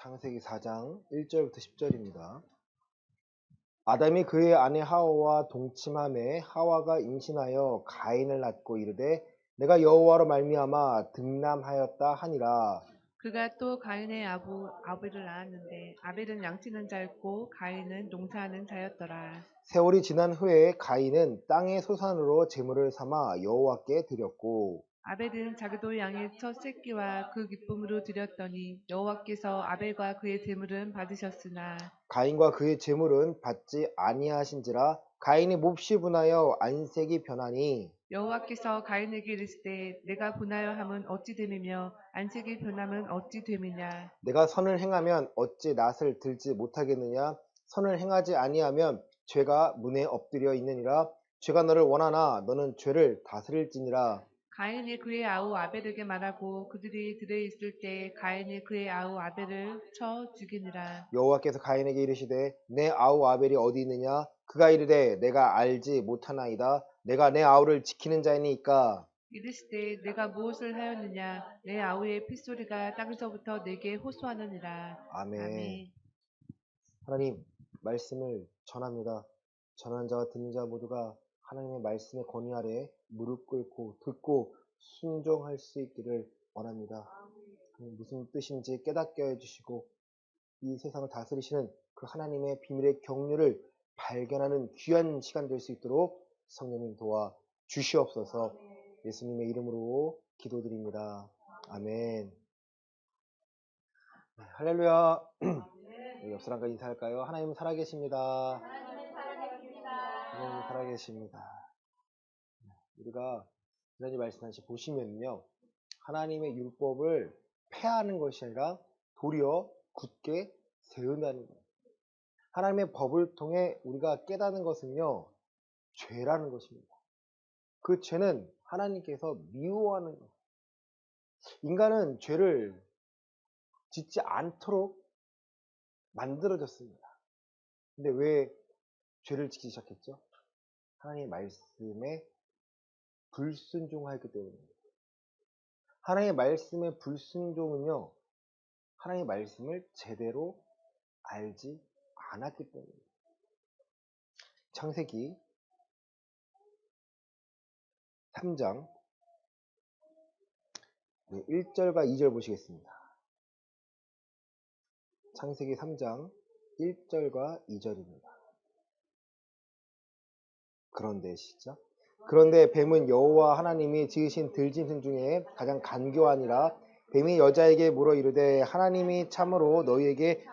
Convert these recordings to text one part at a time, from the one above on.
창세기 4장 1절부터 10절입니다. 아담이 그의 아내 하와와 동침하매 하와가 임신하여 가인을 낳고 이르되 내가 여호와로 말미암아 득남하였다 하니라. 그가 또 가인의 아벨을 낳았는데 아벨은 양치는 자였고 가인은 농사하는 자였더라. 세월이 지난 후에 가인은 땅의 소산으로 제물을 삼아 여호와께 드렸고 아벨은 자기도 양의 첫 새끼와 그 기쁨으로 드렸더니 여호와께서 아벨과 그의 제물은 받으셨으나 가인과 그의 제물은 받지 아니하신지라. 가인이 몹시 분하여 안색이 변하니 여호와께서 가인에게 이르시되 내가 분하여 함은 어찌 됨이며 안색이 변함은 어찌 됨이냐. 내가 선을 행하면 어찌 낫을 들지 못하겠느냐. 선을 행하지 아니하면 죄가 문에 엎드려 있느니라. 죄가 너를 원하나 너는 죄를 다스릴지니라. 가인이 그의 아우 아벨에게 말하고 그들이 들에 있을 때 가인이 그의 아우 아벨을 쳐 죽이니라. 여호와께서 가인에게 이르시되 내 아우 아벨이 어디 있느냐. 그가 이르되 내가 알지 못하나이다. 내가 내 아우를 지키는 자이니까. 이르시되 내가 무엇을 하였느냐. 내 아우의 핏소리가 땅에서부터 내게 호소하느니라. 아멘. 아멘. 하나님 말씀을 전합니다. 전하는 자와 듣는 자 모두가 하나님의 말씀의 권위 아래 무릎 꿇고 듣고 순종할 수 있기를 원합니다. 무슨 뜻인지 깨닫게 해주시고 이 세상을 다스리시는 그 하나님의 비밀의 경륜을 발견하는 귀한 시간 될 수 있도록 성령님 도와 주시옵소서. 예수님의 이름으로 기도드립니다. 아멘. 네, 할렐루야. 우리 옆 사람과 인사할까요? 하나님 살아계십니다. 하나님 살아계십니다. 우리가 지난주 말씀하시 보시면요, 하나님의 율법을 폐하는 것이 아니라 도리어 굳게 세운다는 거예요. 하나님의 법을 통해 우리가 깨닫는 것은요, 죄라는 것입니다. 그 죄는 하나님께서 미워하는 것. 인간은 죄를 짓지 않도록 만들어졌습니다. 근데 왜 죄를 짓기 시작했죠? 하나님의 말씀에 불순종하였기 때문입니다. 하나님의 말씀의 불순종은요, 하나님의 말씀을 제대로 알지 않았기 때문입니다. 창세기 3장 1절과 2절 보시겠습니다. 창세기 3장 1절과 2절입니다. 그런데 시작. 그런데 뱀은 여호와 하나님이 지으신 들짐승 중에 가장 간교하니라. 뱀이 여자에게 물어 이르되 하나님이 참으로 너희에게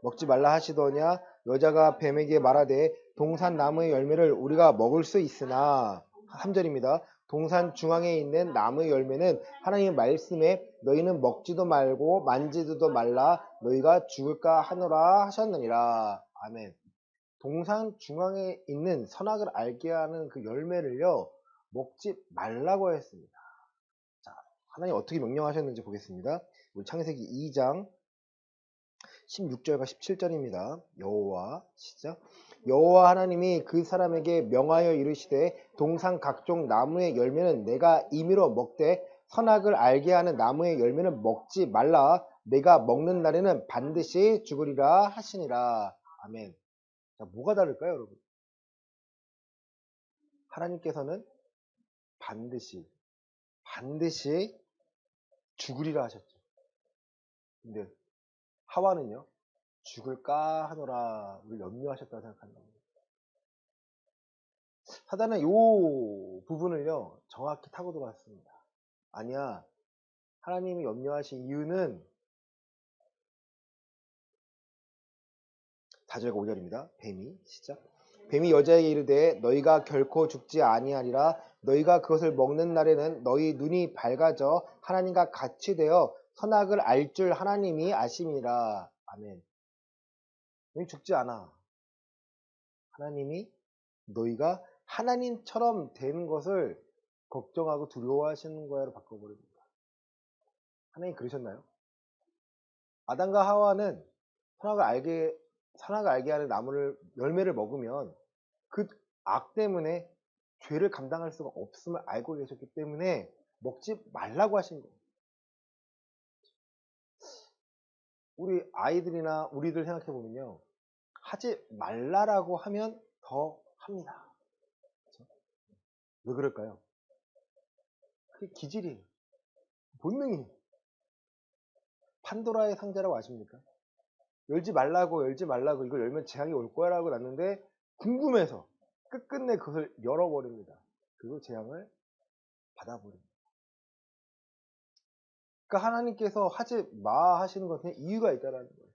먹지 말라 하시더냐. 여자가 뱀에게 말하되 동산 나무의 열매를 우리가 먹을 수 있으나 3절입니다. 동산 중앙에 있는 나무의 열매는 하나님의 말씀에 너희는 먹지도 말고 만지지도 말라 너희가 죽을까 하노라 하셨느니라. 아멘. 동산 중앙에 있는 선악을 알게 하는 그 열매를요, 먹지 말라고 했습니다. 자, 하나님 어떻게 명령하셨는지 보겠습니다. 우리 창세기 2장 16절과 17절입니다. 여호와 시작. 여호와 하나님이 그 사람에게 명하여 이르시되 동산 각종 나무의 열매는 내가 임의로 먹되 선악을 알게 하는 나무의 열매는 먹지 말라. 내가 먹는 날에는 반드시 죽으리라 하시니라. 아멘. 자, 뭐가 다를까요, 여러분? 하나님께서는 반드시 죽으리라 하셨죠. 근데 하와는요, 죽을까 하노라를 염려하셨다고 생각합니다. 사단은 이 부분을요, 정확히 타고 들어왔습니다. 아니야, 하나님이 염려하신 이유는 4절과 5절입니다. 뱀이 시작. 뱀이 여자에게 이르되 너희가 결코 죽지 아니하리라. 너희가 그것을 먹는 날에는 너희 눈이 밝아져 하나님과 같이 되어 선악을 알 줄 하나님이 아심이라. 아멘. 너희 죽지 않아. 하나님이 너희가 하나님처럼 되는 것을 걱정하고 두려워하시는 거야로 바꿔버립니다. 하나님 그러셨나요? 아담과 하와는 선악을 알게 하는 나무를 열매를 먹으면 그 악 때문에 죄를 감당할 수가 없음을 알고 계셨기 때문에 먹지 말라고 하신 거예요. 우리 아이들이나 우리들 생각해 보면요. 하지 말라라고 하면 더 합니다. 그렇죠? 왜 그럴까요? 그게 기질이에요. 본능이에요. 판도라의 상자라고 아십니까? 열지 말라고 이걸 열면 재앙이 올 거야라고 놨는데 궁금해서 끝끝내 그것을 열어버립니다. 그리고 재앙을 받아버립니다. 그러니까 하나님께서 하지 마 하시는 것은 이유가 있다라는 거예요.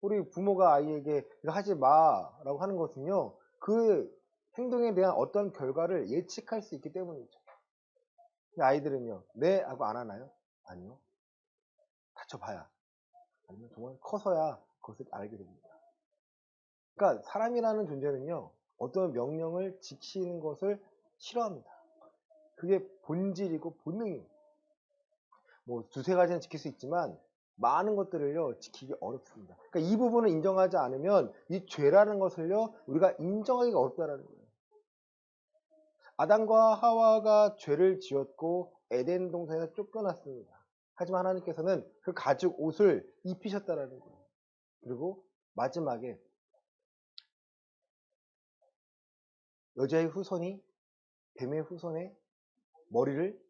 우리 부모가 아이에게 이거 하지 마라고 하는 것은요. 그 행동에 대한 어떤 결과를 예측할 수 있기 때문이죠. 근데 아이들은요. 네 하고 안 하나요? 아니요. 다쳐봐야. 아니면 정말 커서야 그것을 알게 됩니다. 그러니까 사람이라는 존재는요. 어떤 명령을 지키는 것을 싫어합니다. 그게 본질이고 본능입니다. 뭐 두세 가지는 지킬 수 있지만 많은 것들을요 지키기 어렵습니다. 그러니까 이 부분을 인정하지 않으면 이 죄라는 것을요 우리가 인정하기가 어렵다라는 거예요. 아담과 하와가 죄를 지었고 에덴 동산에서 쫓겨났습니다. 하지만 하나님께서는 그 가죽 옷을 입히셨다라는 거예요. 그리고 마지막에 여자의 후손이 뱀의 후손의 머리를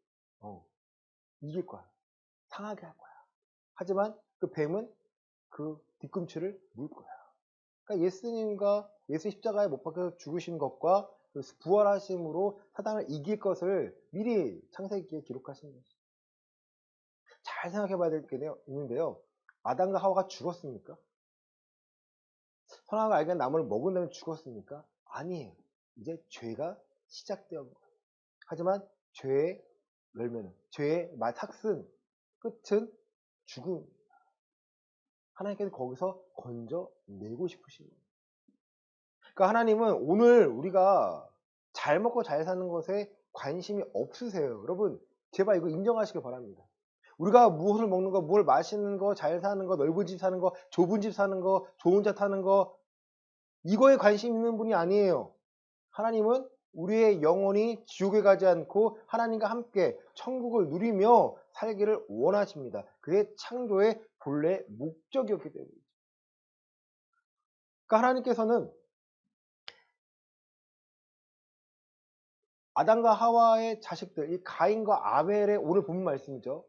이길 거야. 상하게 할 거야. 하지만 그 뱀은 그 뒤꿈치를 물 거야. 그러니까 예수님과 예수 십자가에 못 박혀 죽으신 것과 부활하심으로 사단을 이길 것을 미리 창세기에 기록하신 거죠. 잘 생각해 봐야 될 게 있는데요. 아담과 하와가 죽었습니까? 선악을 알게 된 나무를 먹은 다음에 죽었습니까? 아니에요. 이제 죄가 시작되었 거예요. 하지만 죄의 열매는, 죄의 삭슨, 끝은 죽음. 하나님께서 거기서 건져내고 싶으신 거예요. 그러니까 하나님은 오늘 우리가 잘 먹고 잘 사는 것에 관심이 없으세요. 여러분, 제발 이거 인정하시길 바랍니다. 우리가 무엇을 먹는 거, 뭘 마시는 거, 잘 사는 거, 넓은 집 사는 거, 좁은 집 사는 거, 좋은 차 타는 거, 이거에 관심 있는 분이 아니에요. 하나님은 우리의 영혼이 지옥에 가지 않고 하나님과 함께 천국을 누리며 살기를 원하십니다. 그게 창조의 본래 목적이었기 때문이죠. 그러니까 하나님께서는 아담과 하와의 자식들, 이 가인과 아벨의 오늘 본문 말씀이죠.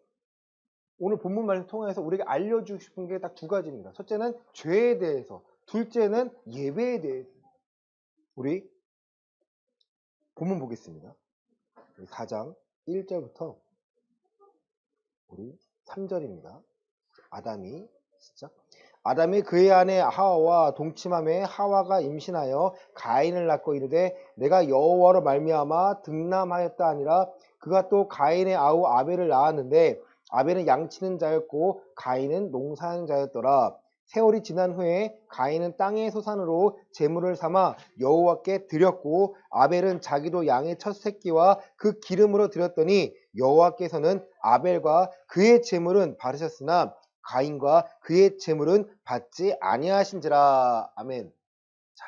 오늘 본문 말씀 통해서 우리에게 알려주고 싶은 게 딱 두 가지입니다. 첫째는 죄에 대해서, 둘째는 예배에 대해서. 우리 본문 보겠습니다. 4장 1절부터 우리 3절입니다. 아담이 시작. 아담이 그의 아내 하와와 동침함에 하와가 임신하여 가인을 낳고 이르되 내가 여호와로 말미암아 득남하였다 아니라 그가 또 가인의 아우 아벨을 낳았는데 아벨은 양치는 자였고 가인은 농사하는 자였더라. 세월이 지난 후에 가인은 땅의 소산으로 제물을 삼아 여호와께 드렸고 아벨은 자기도 양의 첫 새끼와 그 기름으로 드렸더니 여호와께서는 아벨과 그의 제물은 받으셨으나 가인과 그의 제물은 받지 아니하신지라. 아멘. 자,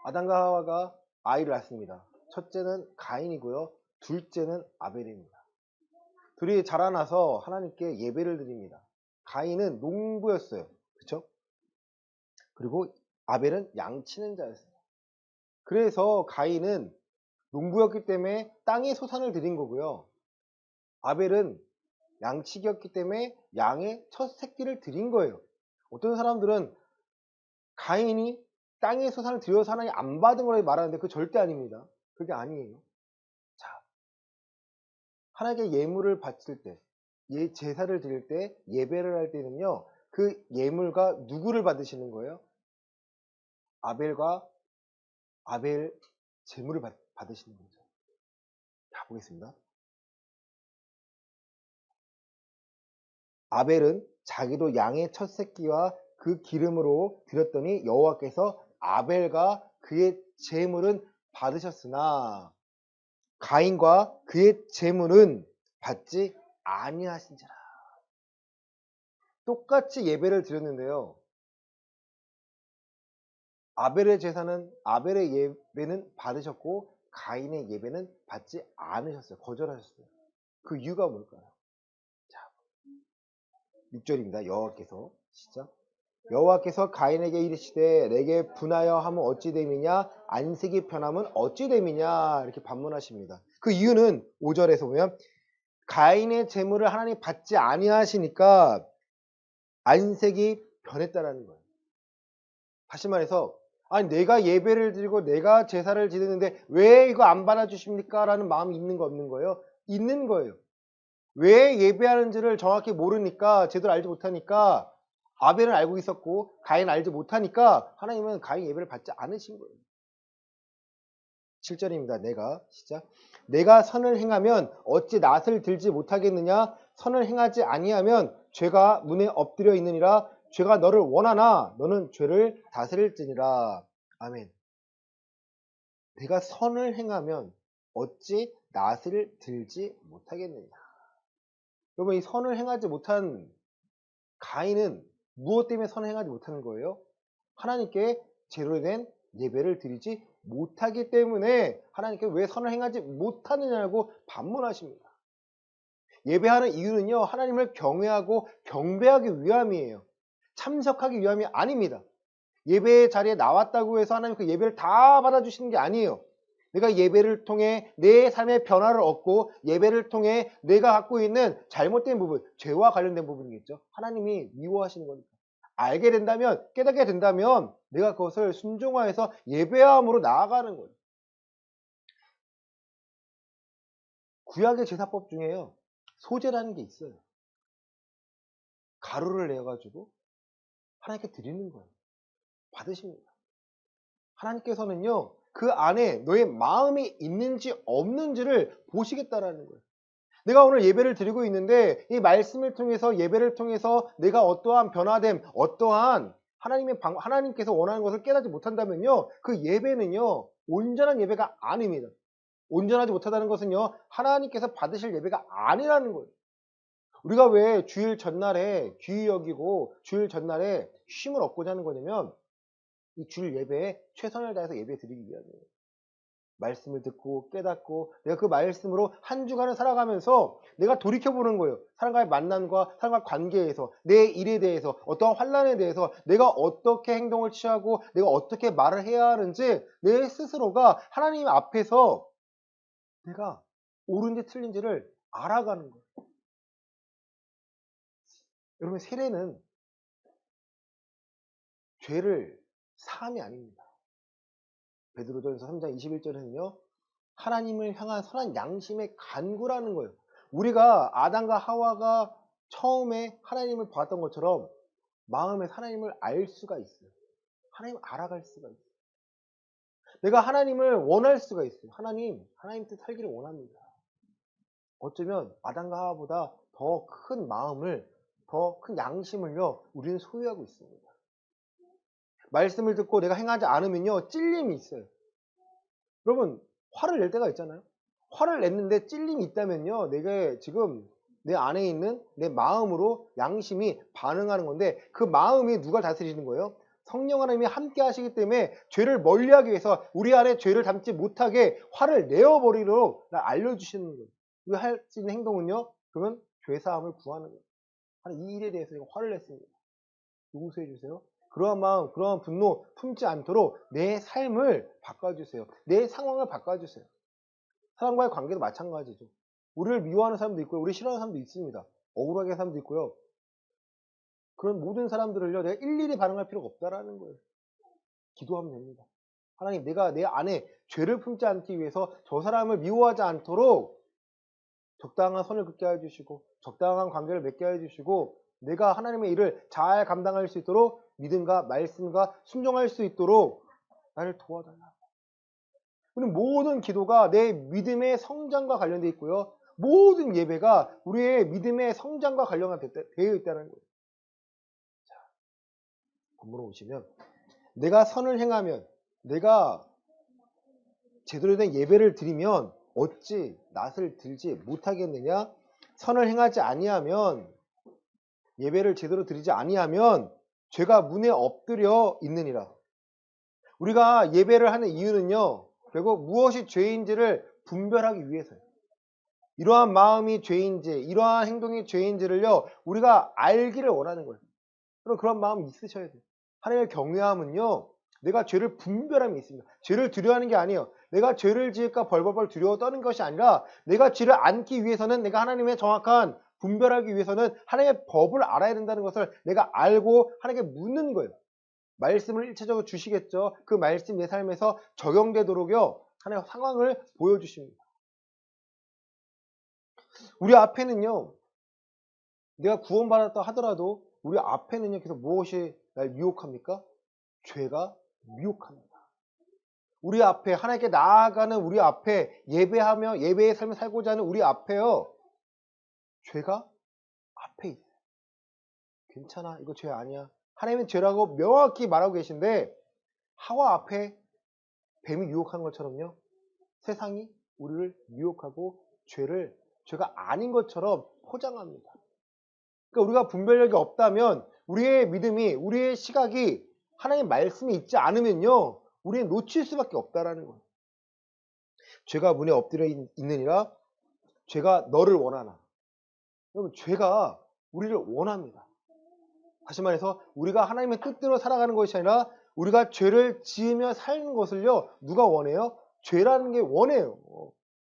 아담과 하와가 아이를 낳습니다. 첫째는 가인이고요. 둘째는 아벨입니다. 둘이 자라나서 하나님께 예배를 드립니다. 가인은 농부였어요. 그렇죠? 그리고 아벨은 양치는 자였어요. 그래서 가인은 농부였기 때문에 땅의 소산을 드린 거고요. 아벨은 양치기였기 때문에 양의 첫 새끼를 드린 거예요. 어떤 사람들은 가인이 땅의 소산을 들여서 하나님 안 받은 거라고 말하는데 그거 절대 아닙니다. 그게 아니에요. 자, 하나님께 예물을 바칠 때, 제사를 드릴 때, 예배를 할 때는요, 그 예물과 누구를 받으시는 거예요? 아벨과 아벨 제물을 받으시는 거죠. 자, 보겠습니다. 아벨은 자기도 양의 첫 새끼와 그 기름으로 드렸더니 여호와께서 아벨과 그의 제물은 받으셨으나 가인과 그의 제물은 받지 아니하신지라. 똑같이 예배를 드렸는데요. 아벨의 제사는 아벨의 예배는 받으셨고 가인의 예배는 받지 않으셨어요. 거절하셨어요. 그 이유가 뭘까요? 자, 6절입니다. 여호와께서 시작. 여호와께서 가인에게 이르시되 내게 분하여 하면 어찌 됨이냐 안색이 변함은 어찌 됨이냐 이렇게 반문하십니다. 그 이유는 5절에서 보면 가인의 재물을 하나님 받지 아니하시니까 안색이 변했다라는 거예요. 다시 말해서 아니 내가 예배를 드리고 내가 제사를 지르는데 왜 이거 안 받아주십니까? 라는 마음이 있는 거 없는 거예요? 있는 거예요. 왜 예배하는지를 정확히 모르니까 제대로 알지 못하니까 아벨은 알고 있었고 가인 알지 못하니까 하나님은 가인 예배를 받지 않으신 거예요. 7절입니다. 내가 시작. 내가 선을 행하면 어찌 낫을 들지 못하겠느냐? 선을 행하지 아니하면 죄가 문에 엎드려 있느니라. 죄가 너를 원하나 너는 죄를 다스릴지니라. 아멘. 내가 선을 행하면 어찌 낫을 들지 못하겠느냐? 여러분 이 선을 행하지 못한 가인은 무엇 때문에 선을 행하지 못하는 거예요? 하나님께 제대로 된 예배를 드리지 못하기 때문에 하나님께 왜 선을 행하지 못하느냐고 반문하십니다. 예배하는 이유는요, 하나님을 경외하고 경배하기 위함이에요. 참석하기 위함이 아닙니다. 예배의 자리에 나왔다고 해서 하나님 그 예배를 다 받아주시는 게 아니에요. 내가 예배를 통해 내 삶의 변화를 얻고 예배를 통해 내가 갖고 있는 잘못된 부분, 죄와 관련된 부분이겠죠. 하나님이 미워하시는 거니까. 알게 된다면, 깨닫게 된다면 내가 그것을 순종하여서 예배함으로 나아가는 거예요. 구약의 제사법 중에요. 소제라는 게 있어요. 가루를 내어가지고 하나님께 드리는 거예요. 받으십니다. 하나님께서는요. 그 안에 너의 마음이 있는지 없는지를 보시겠다라는 거예요. 내가 오늘 예배를 드리고 있는데 이 말씀을 통해서 예배를 통해서 내가 어떠한 변화됨, 어떠한 하나님께서 원하는 것을 깨닫지 못한다면요. 그 예배는요. 온전한 예배가 아닙니다. 온전하지 못하다는 것은요. 하나님께서 받으실 예배가 아니라는 거예요. 우리가 왜 주일 전날에 귀히 여기고 주일 전날에 쉼을 얻고자 하는 거냐면 이 주일 예배에 최선을 다해서 예배 드리기 위함이에요. 말씀을 듣고 깨닫고 내가 그 말씀으로 한 주간을 살아가면서 내가 돌이켜보는 거예요. 사람과의 만남과 사람과의 관계에서 내 일에 대해서 어떠한 환난에 대해서 내가 어떻게 행동을 취하고 내가 어떻게 말을 해야 하는지 내 스스로가 하나님 앞에서 내가 옳은지 틀린지를 알아가는 거예요. 여러분 세례는 죄를 사함이 아닙니다. 베드로전서 3장 21절에는요. 하나님을 향한 선한 양심의 간구라는 거예요. 우리가 아담과 하와가 처음에 하나님을 보았던 것처럼 마음에 하나님을 알 수가 있어요. 하나님 알아갈 수가 있어요. 내가 하나님을 원할 수가 있어요. 하나님 뜻 살기를 원합니다. 어쩌면 아담과 하와보다 더 큰 마음을, 더 큰 양심을요, 우리는 소유하고 있습니다. 말씀을 듣고 내가 행하지 않으면요, 찔림이 있어요. 여러분, 화를 낼 때가 있잖아요. 화를 냈는데 찔림이 있다면요, 내가 지금 내 안에 있는 내 마음으로 양심이 반응하는 건데 그 마음이 누가 다스리는 거예요? 성령 하나님이 함께 하시기 때문에 죄를 멀리하기 위해서 우리 안에 죄를 담지 못하게 화를 내어버리도록 알려주시는 거예요. 우리가 할 수 있는 행동은요, 그러면 죄사함을 구하는 거예요. 이 일에 대해서 제가 화를 냈습니다. 용서해 주세요. 그러한 마음, 그러한 분노 품지 않도록 내 삶을 바꿔주세요. 내 상황을 바꿔주세요. 사람과의 관계도 마찬가지죠. 우리를 미워하는 사람도 있고요. 우리 싫어하는 사람도 있습니다. 억울하게 하는 사람도 있고요. 그런 모든 사람들을요, 내가 일일이 반응할 필요가 없다라는 거예요. 기도하면 됩니다. 하나님, 내가 내 안에 죄를 품지 않기 위해서 저 사람을 미워하지 않도록 적당한 선을 긋게 해주시고 적당한 관계를 맺게 해주시고 내가 하나님의 일을 잘 감당할 수 있도록 믿음과 말씀과 순종할 수 있도록 나를 도와달라. 우리 모든 기도가 내 믿음의 성장과 관련되어 있고요. 모든 예배가 우리의 믿음의 성장과 관련되어 있다는 거예요. 자, 본문으로 오시면 내가 선을 행하면 내가 제대로 된 예배를 드리면 어찌 낫을 들지 못하겠느냐? 선을 행하지 아니하면 예배를 제대로 드리지 아니하면 죄가 문에 엎드려 있느니라. 우리가 예배를 하는 이유는요. 결국 무엇이 죄인지를 분별하기 위해서요. 이러한 마음이 죄인지, 이러한 행동이 죄인지를요, 우리가 알기를 원하는 거예요. 그럼 그런 마음이 있으셔야 돼요. 하나님을 경외함은요, 내가 죄를 분별함이 있습니다. 죄를 두려워하는 게 아니에요. 내가 죄를 지을까 벌벌벌 두려워 떠는 것이 아니라 내가 죄를 안기 위해서는 내가 하나님의 정확한 분별하기 위해서는 하나님의 법을 알아야 된다는 것을 내가 알고 하나님께 묻는 거예요. 말씀을 일차적으로 주시겠죠. 그 말씀 내 삶에서 적용되도록요, 하나님의 상황을 보여주십니다. 우리 앞에는요, 내가 구원받았다 하더라도 우리 앞에는요, 계속 무엇이 날 미혹합니까? 죄가 미혹합니다. 우리 앞에 하나님께 나아가는 우리 앞에 예배하며 예배의 삶을 살고자 하는 우리 앞에요, 죄가 앞에 있어요. 괜찮아, 이거 죄 아니야. 하나님은 죄라고 명확히 말하고 계신데 하와 앞에 뱀이 유혹한 것처럼요, 세상이 우리를 유혹하고 죄가 아닌 것처럼 포장합니다. 그러니까 우리가 분별력이 없다면 우리의 믿음이, 우리의 시각이 하나님의 말씀이 있지 않으면요, 우리는 놓칠 수밖에 없다라는 거예요. 죄가 문에 엎드려 있느니라 죄가 너를 원하나. 여러분, 죄가 우리를 원합니다. 다시 말해서 우리가 하나님의 뜻대로 살아가는 것이 아니라 우리가 죄를 지으며 사는 것을요, 누가 원해요? 죄라는 게 원해요.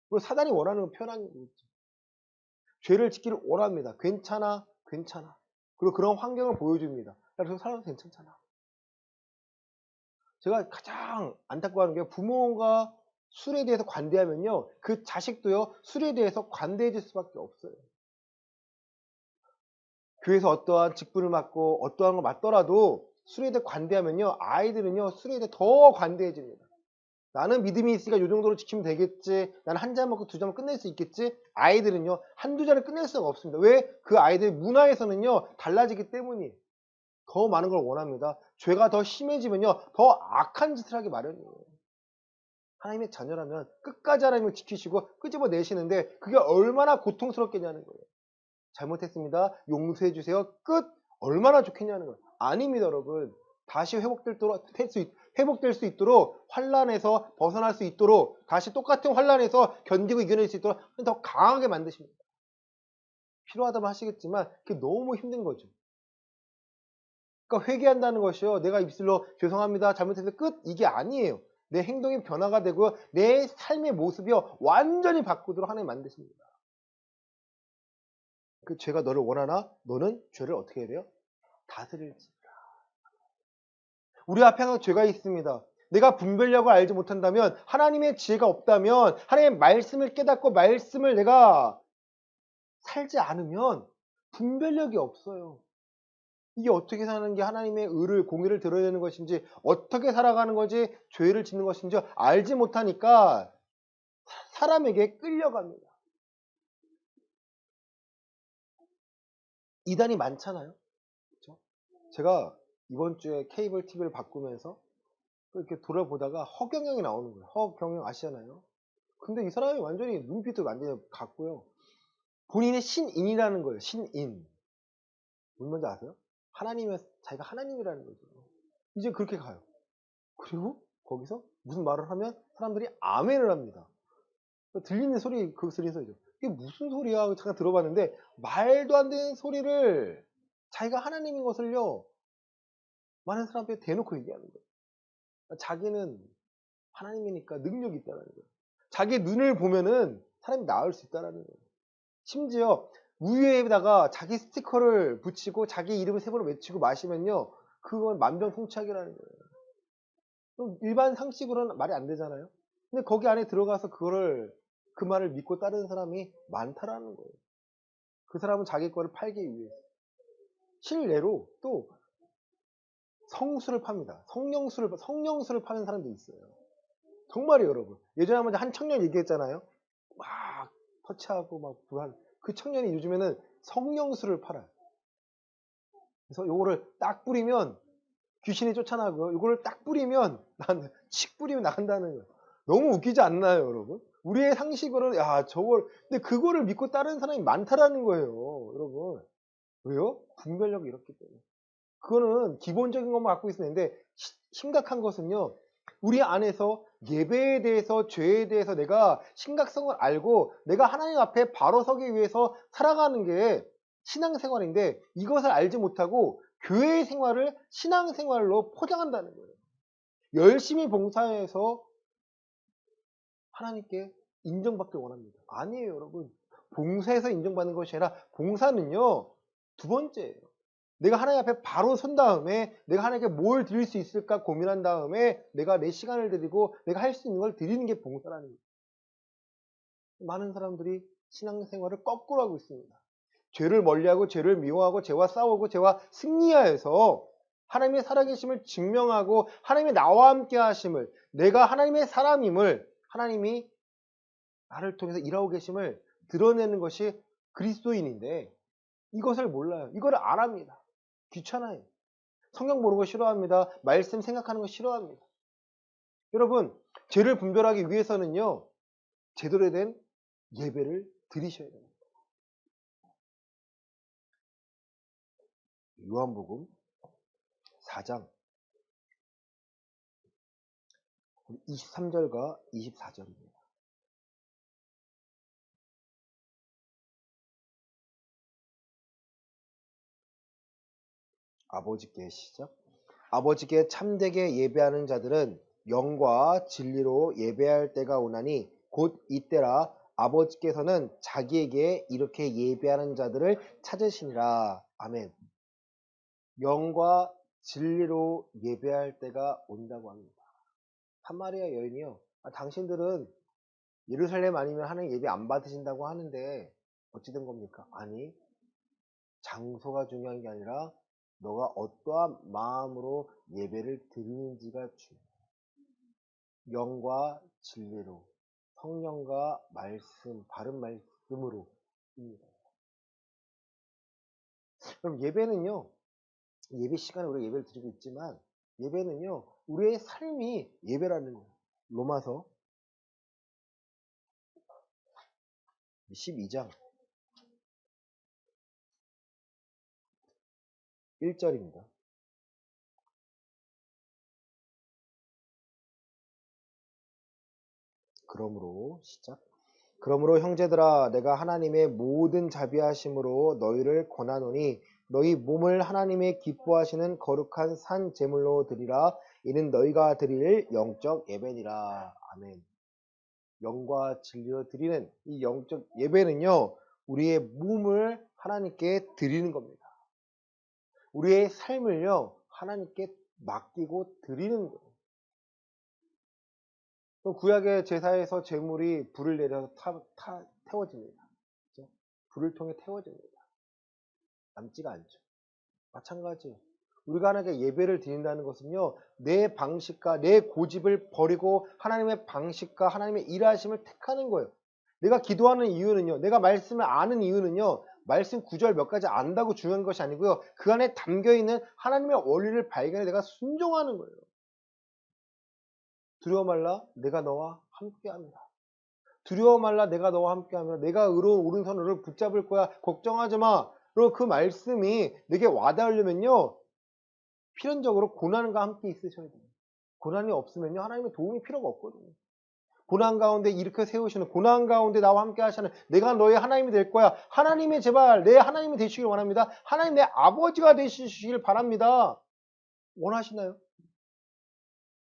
그리고 사단이 원하는 표현한 거죠. 죄를 짓기를 원합니다. 괜찮아, 괜찮아. 그리고 그런 환경을 보여줍니다. 그래서 살아도 괜찮잖아. 제가 가장 안타까워하는 게 부모가 술에 대해서 관대하면요, 그 자식도요, 술에 대해서 관대해질 수밖에 없어요. 교회에서 어떠한 직분을 맡고 어떠한 걸 맡더라도 술에 대해 관대하면요, 아이들은요, 술에 대해 더 관대해집니다. 나는 믿음이 있으니까 이 정도로 지키면 되겠지. 나는 한 잔 먹고 두 잔 끝낼 수 있겠지. 아이들은요, 한두 잔을 끝낼 수가 없습니다. 왜? 그 아이들 문화에서는요, 달라지기 때문이에요. 더 많은 걸 원합니다. 죄가 더 심해지면요, 더 악한 짓을 하기 마련이에요. 하나님의 자녀라면 끝까지 하나님을 지키시고 끄집어내시는데 그게 얼마나 고통스럽겠냐는 거예요. 잘못했습니다. 용서해 주세요. 끝. 얼마나 좋겠냐는 거예요. 아닙니다, 여러분. 다시 회복될 수 있도록, 환란에서 벗어날 수 있도록, 다시 똑같은 환란에서 견디고 이겨낼 수 있도록 더 강하게 만드십니다. 필요하다면 하시겠지만 그게 너무 힘든 거죠. 그러니까 회개한다는 것이요, 내가 입술로 죄송합니다, 잘못해서 끝, 이게 아니에요. 내 행동이 변화가 되고 내 삶의 모습이요, 완전히 바꾸도록 하나님 만드십니다. 그 죄가 너를 원하나 너는 죄를 어떻게 해야 돼요? 다스릴지니라. 우리 앞에 항상 죄가 있습니다. 내가 분별력을 알지 못한다면, 하나님의 지혜가 없다면, 하나님의 말씀을 깨닫고 말씀을 내가 살지 않으면 분별력이 없어요. 이게 어떻게 사는 게 하나님의 의를, 공의를 들어야 되는 것인지, 어떻게 살아가는 것이 죄를 짓는 것인지 알지 못하니까 사람에게 끌려갑니다. 이단이 많잖아요. 그렇죠? 제가 이번 주에 케이블 TV를 바꾸면서 이렇게 돌아보다가 허경영이 나오는 거예요. 허경영 아시잖아요. 근데 이 사람이 완전히 눈빛도 완전히 같고요. 본인의 신인이라는 거예요. 신인. 뭔지 아세요? 자기가 하나님이라는 거죠. 이제 그렇게 가요. 그리고 거기서 무슨 말을 하면 사람들이 아멘을 합니다. 들리는 소리, 그 들리는 소리죠. 이게 무슨 소리야? 잠깐 들어봤는데 말도 안 되는 소리를 자기가 하나님인 것을요, 많은 사람들이 대놓고 얘기하는 거예요. 자기는 하나님이니까 능력이 있다는 거예요. 자기 눈을 보면은 사람이 나을 수 있다는 거예요. 심지어 우유에다가 자기 스티커를 붙이고 자기 이름을 세 번을 외치고 마시면요, 그건 만병통치약이라는 거예요. 일반 상식으로는 말이 안 되잖아요. 근데 거기 안에 들어가서 그 말을 믿고 따르는 사람이 많다라는 거예요. 그 사람은 자기 거를 팔기 위해서. 실례로 또 성수를 팝니다. 성령수를 파는 사람도 있어요. 정말이에요, 여러분. 예전에 한 청년 얘기했잖아요. 막 터치하고 막 불안. 그 청년이 요즘에는 성령수를 팔아요. 그래서 요거를 딱 뿌리면 귀신이 쫓아나고, 요거를 딱 뿌리면 칙 뿌리면 나간다는 거예요. 너무 웃기지 않나요, 여러분? 우리의 상식으로는 근데 그거를 믿고 따르는 사람이 많다라는 거예요, 여러분. 왜요? 분별력이 이렇기 때문에. 그거는 기본적인 것만 갖고 있었는데 심각한 것은요, 우리 안에서 예배에 대해서 죄에 대해서 내가 심각성을 알고 내가 하나님 앞에 바로 서기 위해서 살아가는 게 신앙생활인데 이것을 알지 못하고 교회의 생활을 신앙생활로 포장한다는 거예요. 열심히 봉사해서 하나님께 인정받길 원합니다. 아니에요, 여러분. 봉사해서 인정받는 것이 아니라 봉사는요, 두 번째예요. 내가 하나님 앞에 바로 선 다음에 내가 하나님께 뭘 드릴 수 있을까 고민한 다음에 내가 내 시간을 드리고 내가 할 수 있는 걸 드리는 게 봉사라는 거예요. 많은 사람들이 신앙생활을 거꾸로 하고 있습니다. 죄를 멀리하고 죄를 미워하고 죄와 싸우고 죄와 승리하여서 하나님의 살아계심을 증명하고 하나님의 나와 함께 하심을 내가 하나님의 사람임을 하나님이 나를 통해서 일하고 계심을 드러내는 것이 그리스도인인데 이것을 몰라요. 이걸 안 합니다. 귀찮아요. 성경 보는 거 싫어합니다. 말씀 생각하는 거 싫어합니다. 여러분, 죄를 분별하기 위해서는요, 제대로 된 예배를 드리셔야 됩니다. 요한복음 4장 23절과 24절입니다. 아버지께 시작. 아버지께 참되게 예배하는 자들은 영과 진리로 예배할 때가 오나니 곧 이때라. 아버지께서는 자기에게 이렇게 예배하는 자들을 찾으시니라. 아멘. 영과 진리로 예배할 때가 온다고 합니다. 사마리아 여인이요. 당신들은 예루살렘 아니면 하나님 예배 안 받으신다고 하는데 어찌 된 겁니까? 아니, 장소가 중요한 게 아니라 너가 어떠한 마음으로 예배를 드리는지가 중요해요. 영과 진리로, 성령과 말씀, 바른 말씀으로. 그럼 예배는요, 예배 시간에 우리가 예배를 드리고 있지만 예배는요, 우리의 삶이 예배라는 거예요. 로마서 12장 1절입니다. 그러므로 시작. 그러므로 형제들아 내가 하나님의 모든 자비하심으로 너희를 권하노니 너희 몸을 하나님의 기뻐하시는 거룩한 산 제물로 드리라. 이는 너희가 드릴 영적 예배니라. 아멘. 영과 진리로 드리는 이 영적 예배는요, 우리의 몸을 하나님께 드리는 겁니다. 우리의 삶을요, 하나님께 맡기고 드리는 거예요. 또 구약의 제사에서 제물이 불을 내려서 태워집니다. 그렇죠? 불을 통해 태워집니다. 남지가 않죠. 마찬가지예요. 우리가 하나님께 예배를 드린다는 것은요, 내 방식과 내 고집을 버리고 하나님의 방식과 하나님의 일하심을 택하는 거예요. 내가 기도하는 이유는요, 내가 말씀을 아는 이유는요, 말씀 구절 몇 가지 안다고 중요한 것이 아니고요, 그 안에 담겨있는 하나님의 원리를 발견해 내가 순종하는 거예요. 두려워 말라, 내가 너와 함께합니다. 두려워 말라, 내가 너와 함께하며 내가 의로운 오른손으로 붙잡을 거야. 걱정하지 마. 그리고 그 말씀이 내게 와닿으려면요, 필연적으로 고난과 함께 있으셔야 돼요. 고난이 없으면요, 하나님의 도움이 필요가 없거든요. 고난 가운데 일으켜 세우시는, 고난 가운데 나와 함께 하시는, 내가 너의 하나님이 될 거야. 하나님의 제발 내 하나님이 되시길 원합니다. 하나님 내 아버지가 되시길 바랍니다. 원하시나요?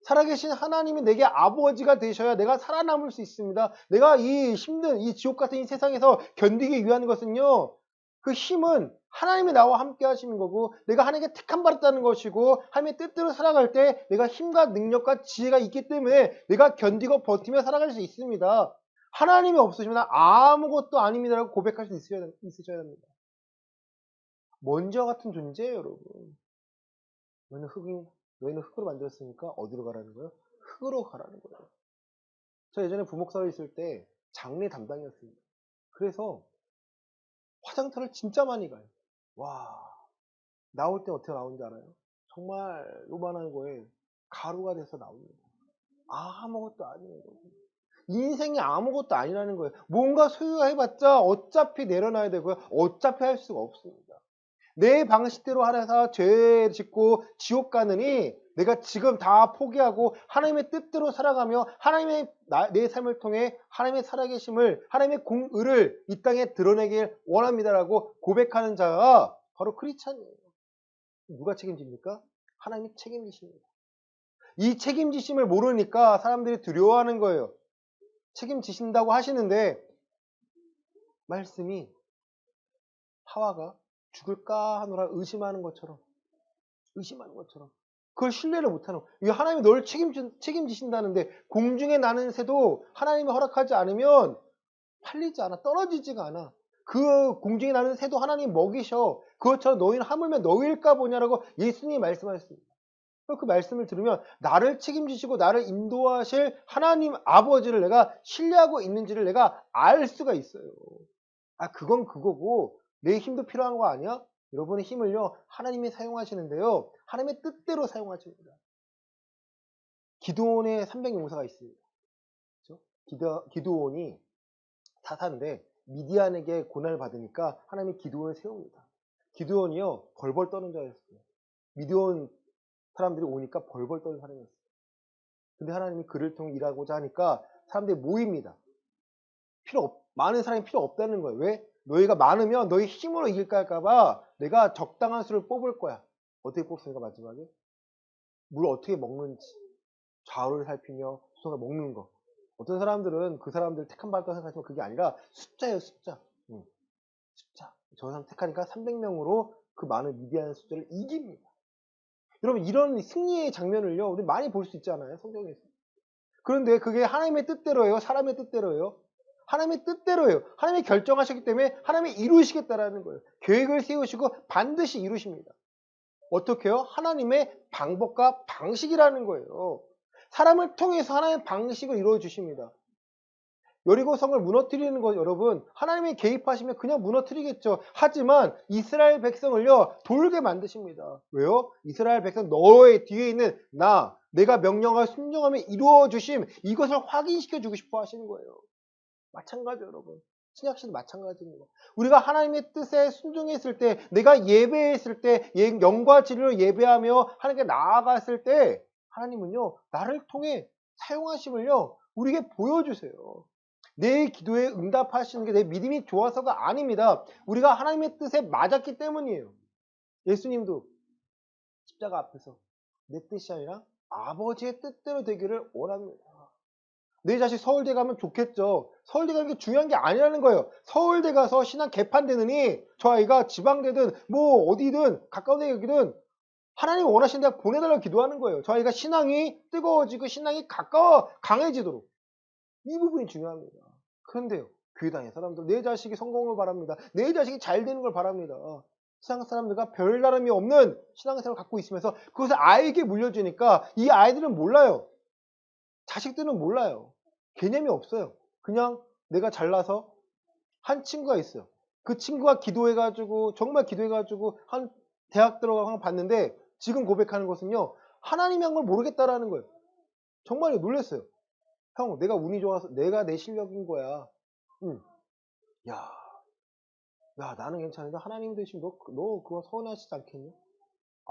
살아계신 하나님이 내게 아버지가 되셔야 내가 살아남을 수 있습니다. 내가 이 힘든 이 지옥 같은 이 세상에서 견디기 위한 것은요, 그 힘은 하나님이 나와 함께 하시는 거고 내가 하나님께 택함 받았다는 것이고 하나님의 뜻대로 살아갈 때 내가 힘과 능력과 지혜가 있기 때문에 내가 견디고 버티며 살아갈 수 있습니다. 하나님이 없으시면 아무것도 아닙니다라고 고백할 수 있으셔야 합니다. 먼지와 같은 존재예요, 여러분. 너희는 흙으로 만들었으니까 어디로 가라는 거예요? 흙으로 가라는 거예요. 저 예전에 부목사로 있을 때 장례 담당이었습니다. 그래서 화장터를 진짜 많이 가요. 와, 나올 때 어떻게 나오는지 알아요? 정말 요만한 거에 가루가 돼서 나옵니다. 아무것도 아니에요. 인생이 아무것도 아니라는 거예요. 뭔가 소유해봤자 어차피 내려놔야 되고요. 어차피 할 수가 없습니다. 내 방식대로 하려서 죄 짓고 지옥 가느니 내가 지금 다 포기하고 하나님의 뜻대로 살아가며 하나님의 내 삶을 통해 하나님의 살아계심을 하나님의 공의를 이 땅에 드러내길 원합니다라고 고백하는 자가 바로 크리스찬이에요. 누가 책임집니까? 하나님이 책임지십니다. 이 책임지심을 모르니까 사람들이 두려워하는 거예요. 책임지신다고 하시는데 말씀이 하와가 죽을까 하노라 의심하는 것처럼 그걸 신뢰를 못하는 거예요. 이게 하나님이 널 책임지신다는데 공중에 나는 새도 하나님이 허락하지 않으면 팔리지 않아. 떨어지지가 않아. 그 공중에 나는 새도 하나님 먹이셔. 그것처럼 너희는 하물며 너희일까 보냐라고 예수님이 말씀하셨습니다. 그 말씀을 들으면 나를 책임지시고 나를 인도하실 하나님 아버지를 내가 신뢰하고 있는지를 내가 알 수가 있어요. 그건 그거고 내 힘도 필요한 거 아니야? 여러분의 힘을요 하나님이 사용하시는데요 하나님의 뜻대로 사용하십니다. 기드온의 300용사가 있습니다. 그렇죠? 기드온이 사사인데 미디안에게 고난을 받으니까 하나님이 기드온을 세웁니다. 기드온이요 벌벌 떠는 자였어요. 미디안 사람들이 오니까 벌벌 떠는 사람이었어요. 근데 하나님이 그를 통해 일하고자 하니까 사람들이 모입니다. 많은 사람이 필요 없다는 거예요. 왜? 너희가 많으면 너희 힘으로 이길까 할까봐 내가 적당한 수를 뽑을 거야. 어떻게 뽑습니까 마지막에? 물 어떻게 먹는지 좌우를 살피며 수성을 먹는 거. 어떤 사람들은 그 사람들 택한 받았다고 생각하지만 그게 아니라 숫자예요. 숫자. 숫자. 저 사람 택하니까 300명으로 그 많은 미디안 숫자를 이깁니다. 여러분 이런 승리의 장면을요 우리 많이 볼 수 있잖아요. 성경에서. 그런데 그게 하나님의 뜻대로예요? 사람의 뜻대로예요? 하나님의 뜻대로예요. 하나님이 결정하셨기 때문에 하나님이 이루시겠다라는 거예요. 계획을 세우시고 반드시 이루십니다. 어떻게요? 하나님의 방법과 방식이라는 거예요. 사람을 통해서 하나님의 방식을 이루어 주십니다. 여리고성을 무너뜨리는 것 여러분 하나님이 개입하시면 그냥 무너뜨리겠죠. 하지만 이스라엘 백성을요 돌게 만드십니다. 왜요? 이스라엘 백성 너의 뒤에 있는 내가 명령을 순종하며 이루어 주심 이것을 확인시켜 주고 싶어 하시는 거예요. 마찬가지예요 여러분. 신약시도 마찬가지입니다. 우리가 하나님의 뜻에 순종했을 때 내가 예배했을 때 영과 진리로 예배하며 하나님께 나아갔을 때 하나님은요 나를 통해 사용하심을요 우리에게 보여주세요. 내 기도에 응답하시는 게 내 믿음이 좋아서가 아닙니다. 우리가 하나님의 뜻에 맞았기 때문이에요. 예수님도 십자가 앞에서 내 뜻이 아니라 아버지의 뜻대로 되기를 원합니다. 내 자식 서울대 가면 좋겠죠. 서울대 가는 게 중요한 게 아니라는 거예요. 서울대 가서 신앙 개판되느니 저 아이가 지방대든 뭐 어디든 가까운 데 여기든 하나님이 원하시는 데 보내달라고 기도하는 거예요. 저 아이가 신앙이 뜨거워지고 신앙이 강해지도록. 이 부분이 중요합니다. 그런데요. 교회 다니는 사람들 내 자식이 성공을 바랍니다. 내 자식이 잘 되는 걸 바랍니다. 세상 사람들과 별다름이 없는 신앙생활을 갖고 있으면서 그것을 아이에게 물려주니까 이 아이들은 몰라요. 자식들은 몰라요. 개념이 없어요. 그냥 내가 잘나서 한 친구가 있어요. 그 친구가 기도해가지고 정말 기도해가지고 한 대학 들어가고 봤는데 지금 고백하는 것은요. 하나님이 한 걸 모르겠다라는 거예요. 정말 놀랐어요. 형 내가 운이 좋아서 내가 내 실력인 거야. 야 나는 괜찮은데 하나님 대신 너 그거 서운하시지 않겠냐?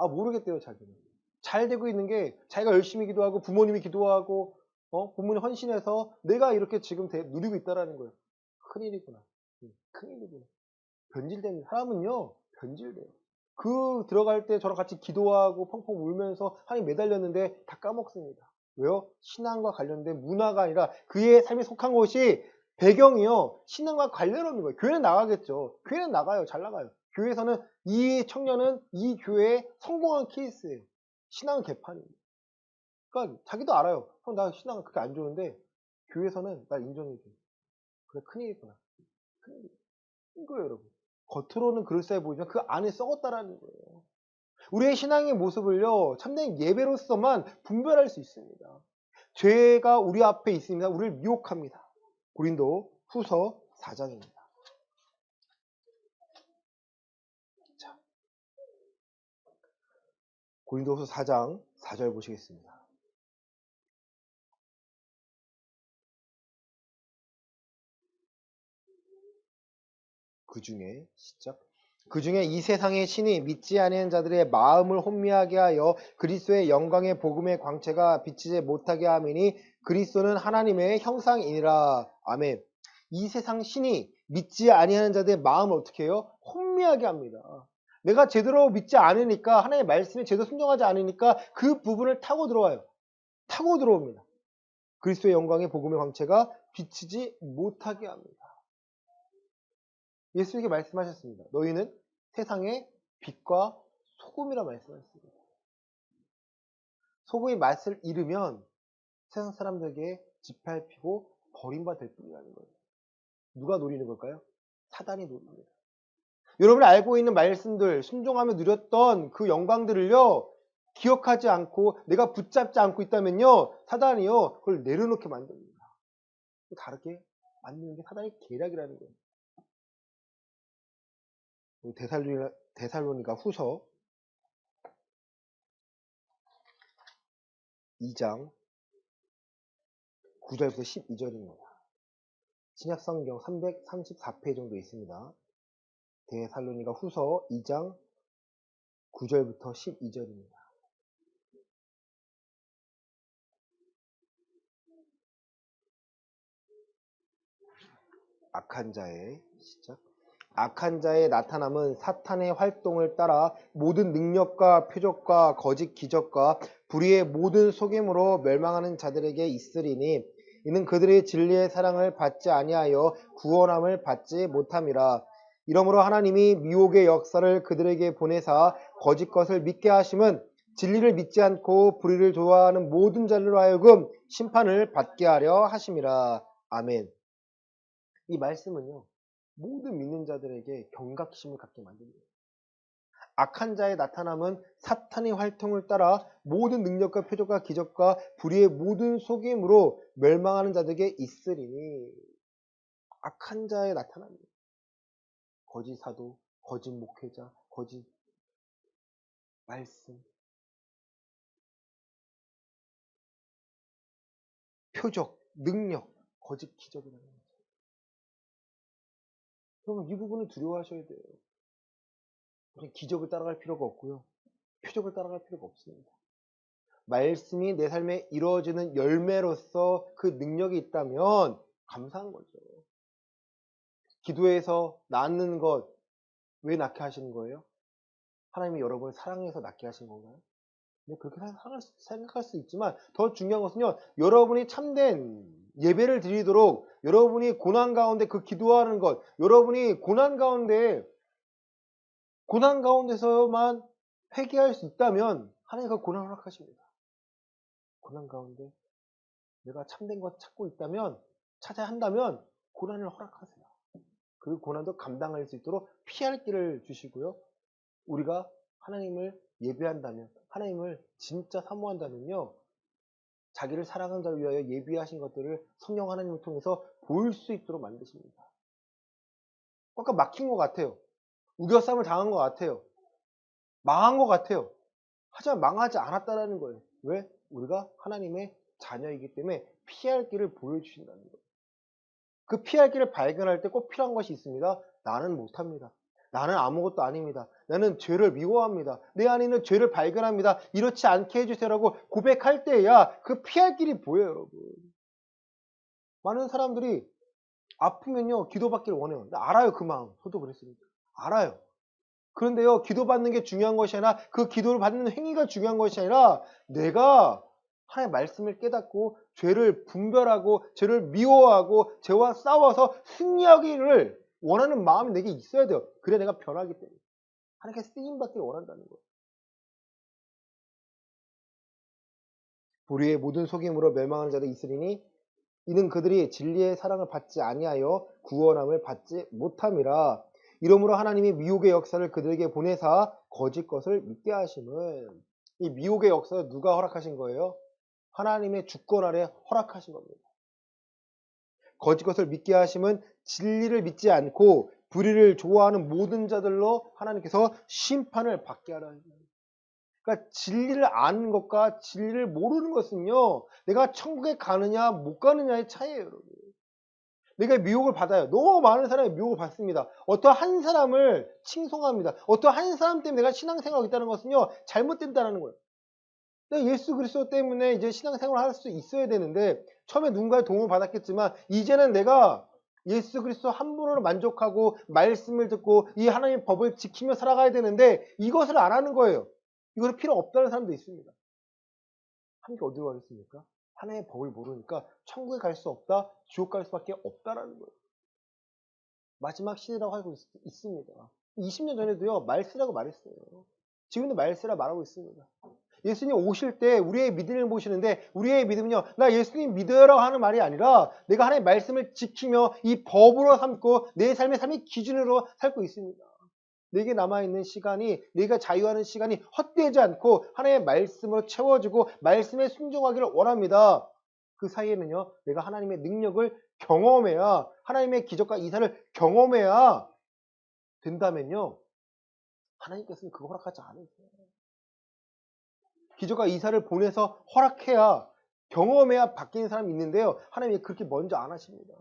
모르겠대요 자기는. 잘 되고 있는 게 자기가 열심히 기도하고 부모님이 기도하고 부모님 헌신해서 내가 이렇게 지금 누리고 있다라는 거예요. 큰일이구나. 큰일이구나. 변질된 사람은요 변질돼요. 그 들어갈 때 저랑 같이 기도하고 펑펑 울면서 하나님 매달렸는데 다 까먹습니다. 왜요? 신앙과 관련된 문화가 아니라 그의 삶에 속한 곳이 배경이요 신앙과 관련 없는 거예요. 교회는 나가겠죠. 교회는 나가요. 잘 나가요. 교회에서는 이 청년은 이 교회에 성공한 케이스예요. 신앙은 개판입니다. 그러니까 자기도 알아요. 형 나 신앙은 그렇게 안 좋은데 교회에서는 날 인정해줘. 그래 큰일이구나. 큰일이구나. 이거예요 여러분. 겉으로는 그럴싸해 보이지만 그 안에 썩었다라는 거예요. 우리의 신앙의 모습을요 참된 예배로서만 분별할 수 있습니다. 죄가 우리 앞에 있습니다. 우리를 미혹합니다. 고린도 후서 4장입니다. 자, 고린도 후서 4장 4절 보시겠습니다. 그 중에 시작 그 중에 이 세상의 신이 믿지 아니하는 자들의 마음을 혼미하게 하여 그리스도의 영광의 복음의 광채가 비치지 못하게 함이니 그리스도는 하나님의 형상이니라. 아멘. 이 세상 신이 믿지 아니하는 자들의 마음을 어떻게 해요? 혼미하게 합니다. 내가 제대로 믿지 않으니까, 하나님의 말씀에 제대로 순종하지 않으니까 그 부분을 타고 들어와요. 타고 들어옵니다. 그리스도의 영광의 복음의 광채가 비치지 못하게 합니다. 예수님께 말씀하셨습니다. 너희는 세상의 빛과 소금이라 말씀하셨습니다. 소금이 맛을 잃으면 세상 사람들에게 짓밟히고 버림받을 뿐이라는 거예요. 누가 노리는 걸까요? 사단이 노립니다. 여러분이 알고 있는 말씀들, 순종하며 누렸던 그 영광들을요, 기억하지 않고 내가 붙잡지 않고 있다면요, 사단이요, 그걸 내려놓게 만듭니다. 다르게 만드는 게 사단의 계략이라는 거예요. 데살로니가 후서 2장 9절부터 12절입니다. 신약성경 334페이지 정도 있습니다. 데살로니가 후서 2장 9절부터 12절입니다. 악한 자의 시작. 악한 자의 나타남은 사탄의 활동을 따라 모든 능력과 표적과 거짓 기적과 불의의 모든 속임으로 멸망하는 자들에게 있으리니 이는 그들의 진리의 사랑을 받지 아니하여 구원함을 받지 못함이라. 이러므로 하나님이 미혹의 역사를 그들에게 보내사 거짓 것을 믿게 하심은 진리를 믿지 않고 불의를 좋아하는 모든 자들로 하여금 심판을 받게 하려 하심이라. 아멘. 이 말씀은요, 모든 믿는 자들에게 경각심을 갖게 만듭니다. 악한 자의 나타남은 사탄의 활동을 따라 모든 능력과 표적과 기적과 불의의 모든 속임으로 멸망하는 자들에게 있으리니. 악한 자의 나타남입니다. 거짓 사도, 거짓 목회자, 거짓 말씀, 표적, 능력, 거짓 기적이라는 거죠. 그러면 이 부분을 두려워하셔야 돼요. 기적을 따라갈 필요가 없고요. 표적을 따라갈 필요가 없습니다. 말씀이 내 삶에 이루어지는 열매로서 그 능력이 있다면 감사한 거죠. 기도해서 낳는 것, 왜 낳게 하시는 거예요? 하나님이 여러분을 사랑해서 낳게 하신 건가요? 그렇게 생각할 수 있지만 더 중요한 것은요, 여러분이 참된 예배를 드리도록 여러분이 고난 가운데 그 기도하는 것, 여러분이 고난 가운데서만 회개할 수 있다면 하나님이 그 고난을 허락하십니다. 고난 가운데 내가 참된 것 찾고 있다면, 찾아야 한다면 고난을 허락하세요. 그 고난도 감당할 수 있도록 피할 길을 주시고요. 우리가 하나님을 예배한다면, 하나님을 진짜 사모한다면요, 자기를 사랑하는 자를 위하여 예비하신 것들을 성령 하나님을 통해서 볼 수 있도록 만드십니다. 아까 막힌 것 같아요. 우겨쌈을 당한 것 같아요. 망한 것 같아요. 하지만 망하지 않았다는 거예요. 왜? 우리가 하나님의 자녀이기 때문에 피할 길을 보여주신다는 거예요. 그 피할 길을 발견할 때 꼭 필요한 것이 있습니다. 나는 못합니다. 나는 아무것도 아닙니다. 나는 죄를 미워합니다. 내 안에 있는 죄를 발견합니다. 이렇지 않게 해주세요라고 고백할 때야 그 피할 길이 보여요, 여러분. 많은 사람들이 아프면요, 기도받기를 원해요. 나 알아요, 그 마음. 저도 그랬습니다. 알아요. 그런데요, 기도받는 게 중요한 것이 아니라 그 기도를 받는 행위가 중요한 것이 아니라 내가 하나님의 말씀을 깨닫고 죄를 분별하고 죄를 미워하고 죄와 싸워서 승리하기를 원하는 마음이 내게 있어야 돼요. 그래야 내가 변하기 때문에. 하나님께 쓰임받기를 원한다는 거예요. 불의의 모든 속임으로 멸망하는 자들이 있으리니 이는 그들이 진리의 사랑을 받지 아니하여 구원함을 받지 못함이라. 이러므로 하나님이 미혹의 역사를 그들에게 보내사 거짓 것을 믿게 하심은, 이 미혹의 역사를 누가 허락하신 거예요? 하나님의 주권 아래 허락하신 겁니다. 거짓 것을 믿게 하심은 진리를 믿지 않고 불의를 좋아하는 모든 자들로 하나님께서 심판을 받게 하라는 거예요. 그러니까 진리를 아는 것과 진리를 모르는 것은요, 내가 천국에 가느냐 못 가느냐의 차이예요, 여러분. 내가 미혹을 받아요. 너무 많은 사람이 미혹을 받습니다. 어떠한 한 사람을 칭송합니다. 어떠한 한 사람 때문에 내가 신앙생활하고 있다는 것은요, 잘못된다는 거예요. 내가 예수 그리스도 때문에 이제 신앙생활을 할 수 있어야 되는데, 처음에 누군가의 도움을 받았겠지만, 이제는 내가 예수 그리스도 한 분으로 만족하고, 말씀을 듣고, 이 하나님의 법을 지키며 살아가야 되는데, 이것을 안 하는 거예요. 이것은 필요 없다는 사람도 있습니다. 함께 어디로 가겠습니까? 하나님의 법을 모르니까 천국에 갈 수 없다, 지옥 갈 수밖에 없다라는 거예요. 마지막 시대라고 하고 있습니다. 20년 전에도요, 말 쓰라고 말했어요. 지금도 말 쓰라 말하고 있습니다. 예수님 오실 때 우리의 믿음을 보시는데, 우리의 믿음은요, 나 예수님 믿으라고 하는 말이 아니라 내가 하나님의 말씀을 지키며 이 법으로 삼고 내 삶의 기준으로 살고 있습니다. 내게 남아있는 시간이, 내가 자유하는 시간이 헛되지 않고 하나님의 말씀으로 채워지고 말씀에 순종하기를 원합니다. 그 사이에는요, 내가 하나님의 능력을 경험해야, 하나님의 기적과 이사를 경험해야 된다면요, 하나님께서는 그거 허락하지 않으세요. 기적과 이사를 보내서 허락해야, 경험해야 바뀌는 사람이 있는데요, 하나님이 그렇게 먼저 안 하십니다.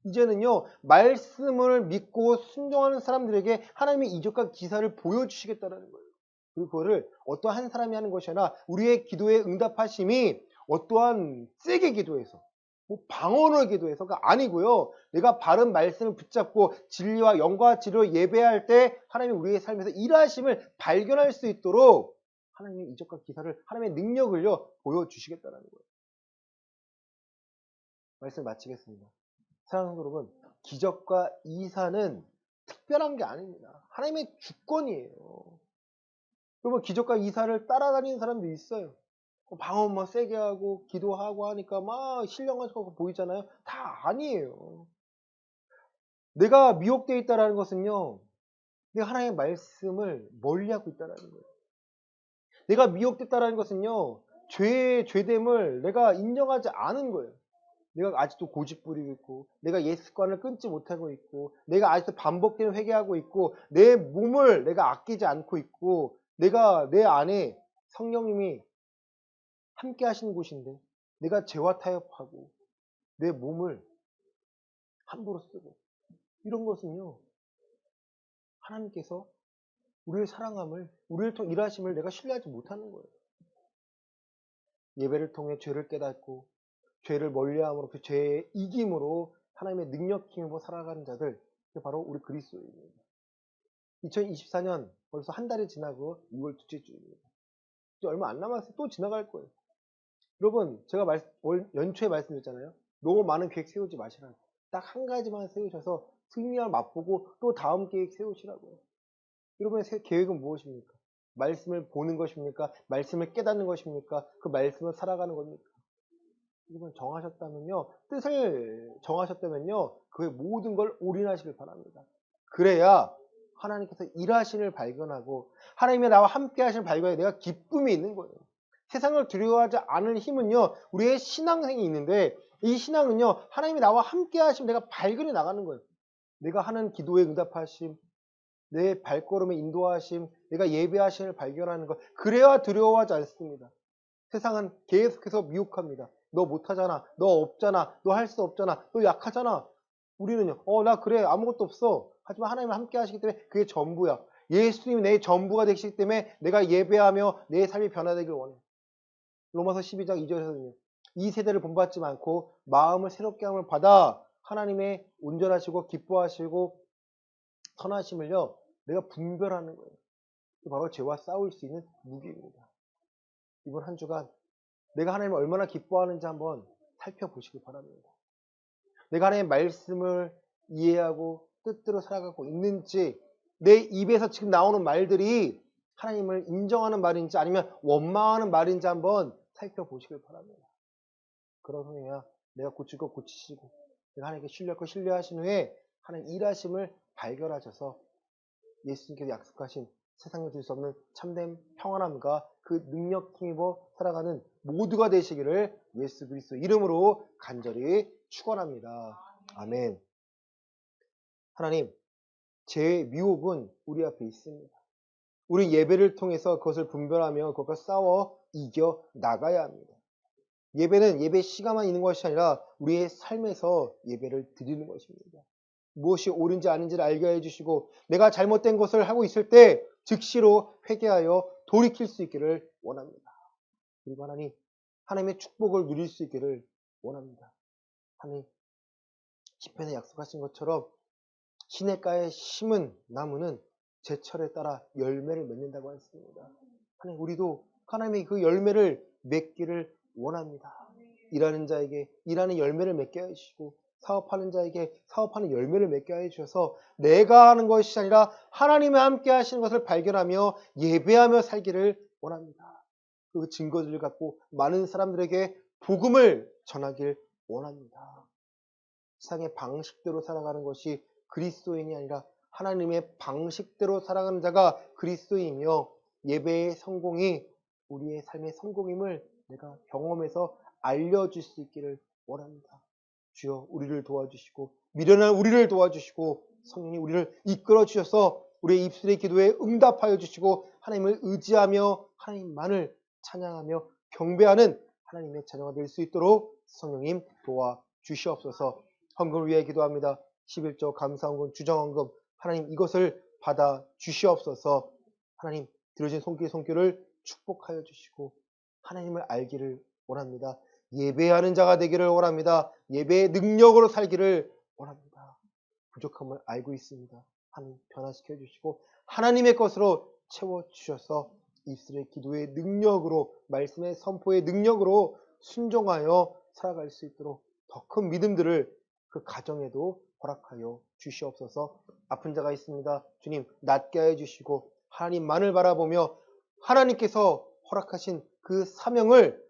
이제는요, 말씀을 믿고 순종하는 사람들에게 하나님의 이적과 기사를 보여주시겠다는 거예요. 그리고 그거를 어떠한 한 사람이 하는 것이 아니라 우리의 기도에 응답하심이 어떠한 세게 기도해서, 뭐 방언을 기도해서가 아니고요, 내가 바른 말씀을 붙잡고 진리와 영과 진리로 예배할 때 하나님이 우리의 삶에서 일하심을 발견할 수 있도록 하나님의 이적과 기사를, 하나님의 능력을요, 보여주시겠다는 거예요. 말씀 마치겠습니다. 사랑하는 성도 여러분, 기적과 이사는 특별한 게 아닙니다. 하나님의 주권이에요. 여러분, 기적과 이사를 따라다니는 사람도 있어요. 방언 막 세게 하고 기도하고 하니까 막 신령하고 보이잖아요. 다 아니에요. 내가 미혹되어 있다는 것은요, 내가 하나님의 말씀을 멀리하고 있다는 거예요. 내가 미혹됐다는 것은요, 죄됨을 내가 인정하지 않은 거예요. 내가 아직도 고집 부리고 있고, 내가 옛 습관을 끊지 못하고 있고, 내가 아직도 반복되는 회개하고 있고, 내 몸을 내가 아끼지 않고 있고, 내가 내 안에 성령님이 함께 하시는 곳인데, 내가 죄와 타협하고, 내 몸을 함부로 쓰고, 이런 것은요, 하나님께서 우리를 사랑함을, 우리를 통해 일하심을 내가 신뢰하지 못하는 거예요. 예배를 통해 죄를 깨닫고, 죄를 멀리함으로 그 죄의 이김으로 하나님의 능력 힘으로 살아가는 자들, 그게 바로 우리 그리스도인입니다. 2024년 벌써 한 달이 지나고 2월 둘째 주입니다. 이제 얼마 안 남았어요. 또 지나갈 거예요. 여러분, 제가 연초에 말씀드렸잖아요. 너무 많은 계획 세우지 마시라고. 딱 한 가지만 세우셔서 승리와 맛보고 또 다음 계획 세우시라고요. 여러분의 계획은 무엇입니까? 말씀을 보는 것입니까? 말씀을 깨닫는 것입니까? 그 말씀을 살아가는 겁니까? 이걸 정하셨다면요, 뜻을 정하셨다면요, 그의 모든 걸 올인하시길 바랍니다. 그래야 하나님께서 일하심을 발견하고 하나님이 나와 함께 하심을 발견해 내가 기쁨이 있는 거예요. 세상을 두려워하지 않을 힘은요, 우리의 신앙생이 있는데, 이 신앙은요, 하나님이 나와 함께 하시면 내가 발견해 나가는 거예요. 내가 하는 기도에 응답하심, 내 발걸음에 인도하심, 내가 예배하심을 발견하는 것, 그래야 두려워하지 않습니다. 세상은 계속해서 미혹합니다. 너 못하잖아. 너 없잖아. 너 할 수 없잖아. 너 약하잖아. 우리는요, 나 그래. 아무것도 없어. 하지만 하나님은 함께 하시기 때문에 그게 전부야. 예수님이 내 전부가 되시기 때문에 내가 예배하며 내 삶이 변화되길 원해. 로마서 12장 2절에서는요. 이 세대를 본받지 않고 마음을 새롭게 함을 받아 하나님의 온전하시고 기뻐하시고 선하심을요, 내가 분별하는 거예요. 바로 죄와 싸울 수 있는 무기입니다. 이번 한 주간 내가 하나님을 얼마나 기뻐하는지 한번 살펴보시기 바랍니다. 내가 하나님의 말씀을 이해하고 뜻대로 살아가고 있는지, 내 입에서 지금 나오는 말들이 하나님을 인정하는 말인지 아니면 원망하는 말인지 한번 살펴보시길 바랍니다. 그런 후에야 내가 고칠 거 고치시고, 내가 하나님께 신뢰할 거 신뢰하신 후에 하나님 일하심을 발견하셔서 예수님께서 약속하신 세상에 줄 수 없는 참된 평안함과 그 능력 힘입어 살아가는 모두가 되시기를 예수 그리스도 이름으로 간절히 축원합니다. 아멘. 하나님, 죄의 미혹은 우리 앞에 있습니다. 우리 예배를 통해서 그것을 분별하며 그것과 싸워 이겨 나가야 합니다. 예배는 예배 시간만 있는 것이 아니라 우리의 삶에서 예배를 드리는 것입니다. 무엇이 옳은지 아닌지를 알게 해주시고 내가 잘못된 것을 하고 있을 때 즉시로 회개하여 돌이킬 수 있기를 원합니다. 그리고 하나님의 축복을 누릴 수 있기를 원합니다. 하나님 시편에 약속하신 것처럼 시냇가에 심은 나무는 제철에 따라 열매를 맺는다고 했습니다. 하나님 우리도 하나님의 그 열매를 맺기를 원합니다. 일하는 자에게 일하는 열매를 맺게 해주시고 사업하는 자에게 사업하는 열매를 맺게 해주셔서 내가 하는 것이 아니라 하나님이 함께 하시는 것을 발견하며 예배하며 살기를 원합니다. 그 증거들을 갖고 많은 사람들에게 복음을 전하길 원합니다. 세상의 방식대로 살아가는 것이 그리스도인이 아니라 하나님의 방식대로 살아가는 자가 그리스도이며 예배의 성공이 우리의 삶의 성공임을 내가 경험해서 알려줄 수 있기를 원합니다. 주여 우리를 도와주시고 미련한 우리를 도와주시고 성령이 우리를 이끌어 주셔서 우리의 입술의 기도에 응답하여 주시고 하나님을 의지하며 하나님만을 찬양하며 경배하는 하나님의 자녀가 될 수 있도록 성령님 도와주시옵소서. 헌금을 위해 기도합니다. 11조 감사헌금 주정헌금 하나님 이것을 받아 주시옵소서. 하나님 들어진 손길을 축복하여 주시고 하나님을 알기를 원합니다. 예배하는 자가 되기를 원합니다. 예배의 능력으로 살기를 원합니다. 부족함을 알고 있습니다. 하나님 변화시켜 주시고 하나님의 것으로 채워주셔서 입술의 기도의 능력으로 말씀의 선포의 능력으로 순종하여 살아갈 수 있도록 더 큰 믿음들을 그 가정에도 허락하여 주시옵소서. 아픈 자가 있습니다. 주님 낫게 해주시고 하나님만을 바라보며 하나님께서 허락하신 그 사명을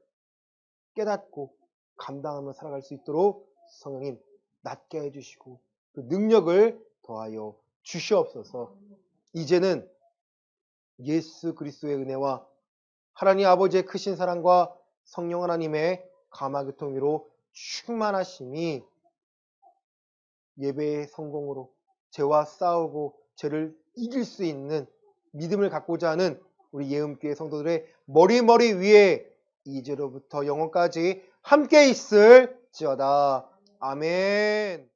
깨닫고 감당하며 살아갈 수 있도록 성령님 낫게 해주시고 그 능력을 더하여 주시옵소서. 이제는 예수 그리스도의 은혜와 하나님 아버지의 크신 사랑과 성령 하나님의 감화교통 위로 충만하심이 예배의 성공으로 죄와 싸우고 죄를 이길 수 있는 믿음을 갖고자 하는 우리 예음교회 성도들의 머리 위에 이제로부터 영원까지 함께 있을지어다. 아멘.